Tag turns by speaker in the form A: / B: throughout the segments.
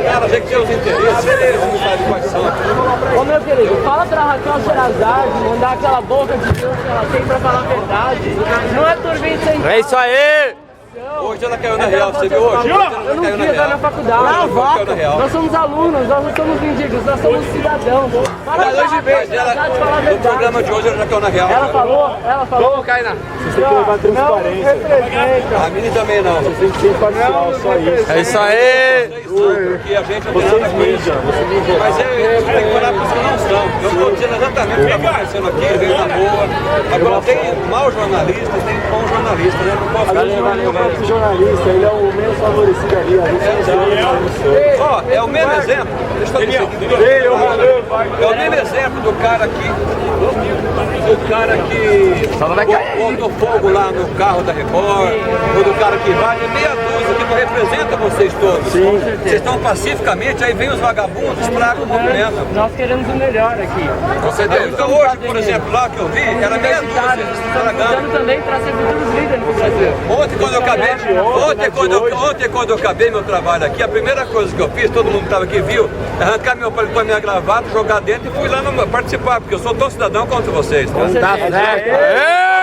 A: Cara, tem que ter os interesses, eles não sabem quais são.
B: Ô meu querido, fala pra Raquel Sherazade, mandar aquela boca de Deus que ela tem pra falar a verdade. Não é turvim sem.
C: É isso aí!
A: Hoje ela caiu na real, você viu hoje?
B: Eu não vi, eu na faculdade. Nós somos alunos, nós não somos mendigos, nós somos cidadãos. Fala pra Raquel Sherazade falar a
A: No
B: verdade.
A: programa de hoje ela já caiu na real.
B: Ela falou?
D: Vamos, Kainá.
E: Vocês têm que levar transparência.
A: A mim também não.
E: Vocês têm que ser imparcial, só isso.
C: É isso aí!
A: Porque a gente não tem nada com isso. Mas eu tenho que falar para você não são. Eu estou dizendo exatamente o que está acontecendo aqui, veio na boa. Agora tem mau jornalista, tem bom jornalista, né? Não posso
E: Agora esse jornalista, ele é o menos favorecido ali.
A: Ó, é o mesmo exemplo. Deixa eu dizer é o mesmo exemplo do cara que botou fogo lá no carro da Record, ou do cara que vai, é meia dúzia que não representa vocês todos. Vocês estão pacificamente, aí vem os vagabundos, estragam o movimento.
B: Nós queremos o melhor aqui.
A: Então hoje, por exemplo, lá que eu vi, era meia dúzia, estragando.
B: Também para ser futuros líderes do Brasil.
A: Ontem quando eu acabei meu trabalho aqui, a primeira coisa que eu fiz, todo mundo que estava aqui viu, arrancar meu paletó e minha gravata, jogar dentro e fui lá participar, porque eu sou tão cidadão quanto vocês. Tá?
C: Tá certo!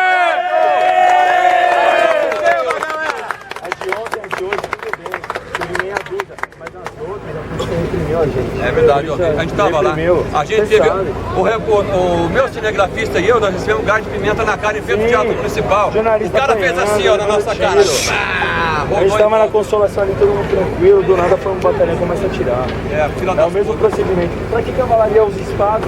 A: É verdade, a gente estava lá, a gente teve, o meu cinegrafista e eu, nós recebemos um gás de pimenta na cara em frente do Teatro Municipal. O cara fez assim, ó, na nossa cara.
E: A gente estava na Consolação ali, todo mundo tranquilo, do nada foi um batalhão e começa a atirar. É o mesmo procedimento. Pra que cavalaria usa espada?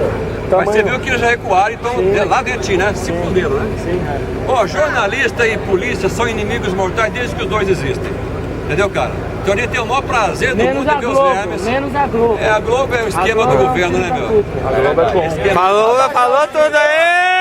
A: Mas você viu que eles já recuaram, então lá dentro, né? Se fuderam, né?
E: Sim,
A: Ó, jornalista e polícia são inimigos mortais desde que os dois existem. Entendeu, cara? Então a gente tem o maior prazer do mundo de ver os vermes.
B: Menos a Globo.
A: É, a Globo é o esquema do governo, né, meu?
E: a Globo é bom.
C: Falou tudo aí!